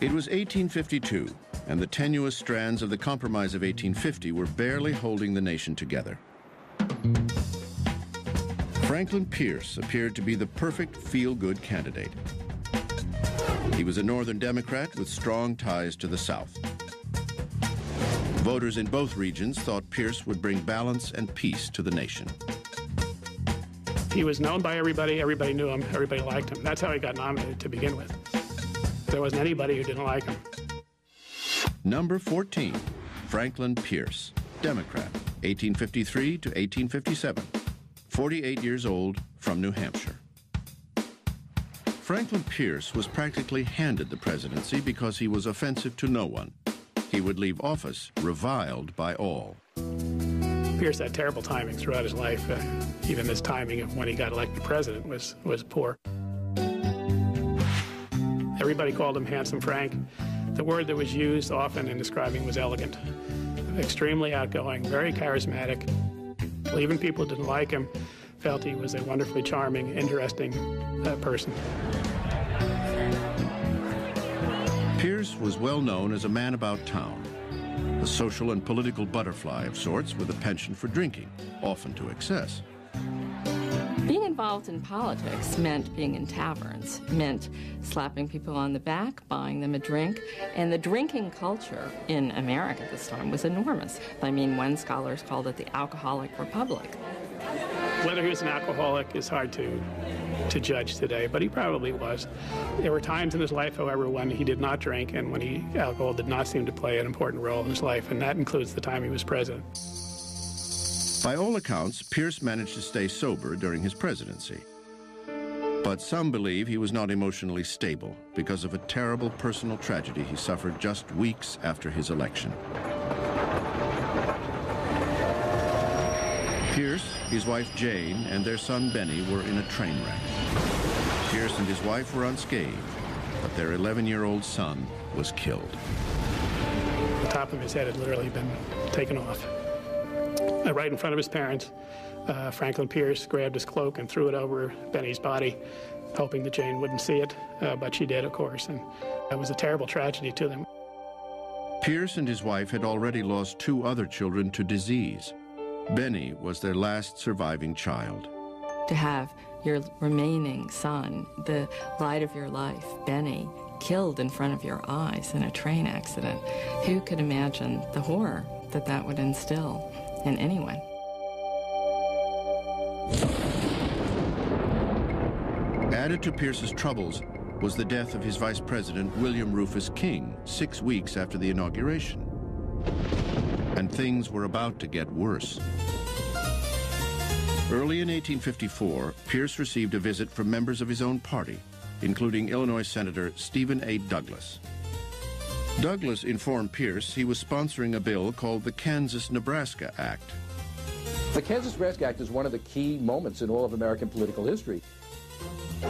It was 1852, and the tenuous strands of the Compromise of 1850 were barely holding the nation together. Franklin Pierce appeared to be the perfect feel-good candidate. He was a Northern Democrat with strong ties to the South. Voters in both regions thought Pierce would bring balance and peace to the nation. He was known by everybody, everybody knew him, everybody liked him. That's how he got nominated to begin with. There wasn't anybody who didn't like him. Number 14, Franklin Pierce, Democrat, 1853 to 1857, 48 years old, from New Hampshire. Franklin Pierce was practically handed the presidency because he was offensive to no one. He would leave office reviled by all. Pierce had terrible timing throughout his life. Even his timing of when he got elected president was poor. Everybody called him Handsome Frank. The word that was used often in describing was elegant. Extremely outgoing, very charismatic. Even people who didn't like him felt he was a wonderfully charming, interesting person. Pierce was well known as a man about town, a social and political butterfly of sorts with a penchant for drinking, often to excess. Being involved in politics meant being in taverns, meant slapping people on the back, buying them a drink, and the drinking culture in America at this time was enormous. I mean, one scholar called it the alcoholic republic. Whether he was an alcoholic is hard to judge today, but he probably was. There were times in his life, however, when he did not drink and when alcohol did not seem to play an important role in his life, and that includes the time he was president. By all accounts, Pierce managed to stay sober during his presidency. But some believe he was not emotionally stable because of a terrible personal tragedy he suffered just weeks after his election. Pierce, his wife Jane, and their son Benny were in a train wreck. Pierce and his wife were unscathed, but their 11-year-old son was killed. The top of his head had literally been taken off. Right in front of his parents, Franklin Pierce grabbed his cloak and threw it over Benny's body, hoping that Jane wouldn't see it, but she did, of course, and that was a terrible tragedy to them. Pierce and his wife had already lost 2 other children to disease. Benny was their last surviving child. To have your remaining son, the light of your life, Benny, killed in front of your eyes in a train accident, who could imagine the horror that that would instill in anyone? Added to Pierce's troubles was the death of his vice president, William Rufus King, 6 weeks after the inauguration. And things were about to get worse. Early in 1854, Pierce received a visit from members of his own party, including Illinois Senator Stephen A. Douglas. Douglas informed Pierce he was sponsoring a bill called the Kansas-Nebraska Act. The Kansas-Nebraska Act is one of the key moments in all of American political history.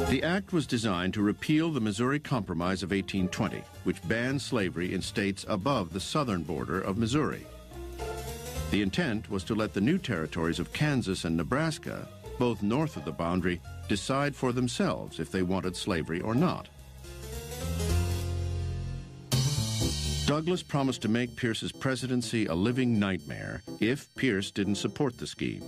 The act was designed to repeal the Missouri Compromise of 1820, which banned slavery in states above the southern border of Missouri. The intent was to let the new territories of Kansas and Nebraska, both north of the boundary, decide for themselves if they wanted slavery or not. Douglas promised to make Pierce's presidency a living nightmare if Pierce didn't support the scheme.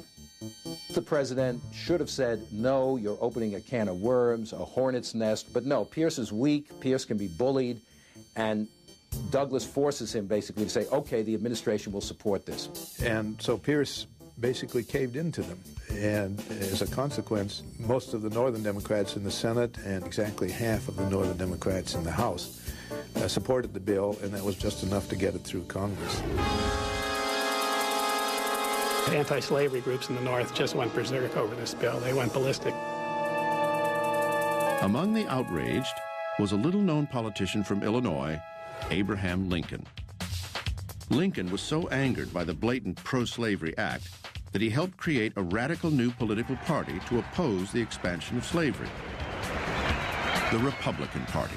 The president should have said, no, you're opening a can of worms, a hornet's nest. But no, Pierce is weak, Pierce can be bullied, and Douglas forces him basically to say, okay, the administration will support this. And so Pierce basically caved into them. And as a consequence, most of the Northern Democrats in the Senate and exactly half of the Northern Democrats in the House supported the bill, and that was just enough to get it through Congress. Anti-slavery groups in the North just went berserk over this bill. They went ballistic. Among the outraged was a little-known politician from Illinois, Abraham Lincoln. Lincoln was so angered by the blatant pro-slavery act that he helped create a radical new political party to oppose the expansion of slavery, the Republican Party.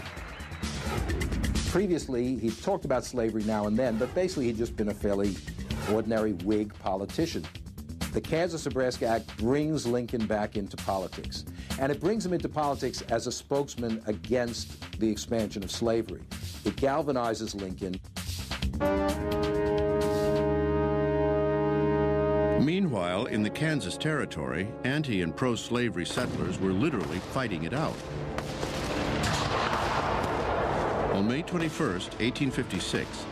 Previously, he talked about slavery now and then, but basically he'd just been a fairly ordinary Whig politician. The Kansas-Nebraska Act brings Lincoln back into politics. And it brings him into politics as a spokesman against the expansion of slavery. It galvanizes Lincoln. Meanwhile, in the Kansas Territory, anti- and pro-slavery settlers were literally fighting it out. On May 21st, 1856,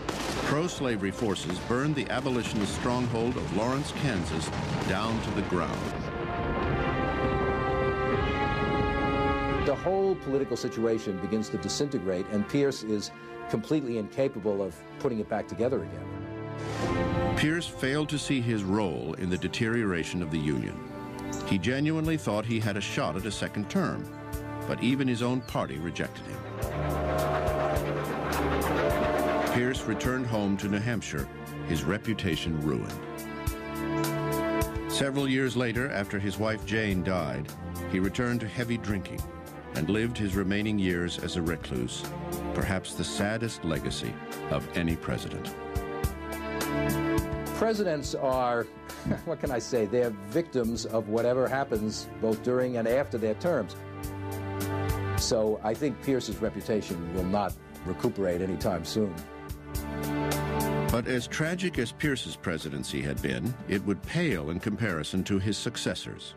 pro-slavery forces burned the abolitionist stronghold of Lawrence, Kansas, down to the ground. The whole political situation begins to disintegrate, and Pierce is completely incapable of putting it back together again. Pierce failed to see his role in the deterioration of the Union. He genuinely thought he had a shot at a second term, but even his own party rejected him. Pierce returned home to New Hampshire, his reputation ruined. Several years later, after his wife Jane died, he returned to heavy drinking and lived his remaining years as a recluse, perhaps the saddest legacy of any president. Presidents are, what can I say, they're victims of whatever happens both during and after their terms. So I think Pierce's reputation will not recuperate anytime soon. But as tragic as Pierce's presidency had been, it would pale in comparison to his successors.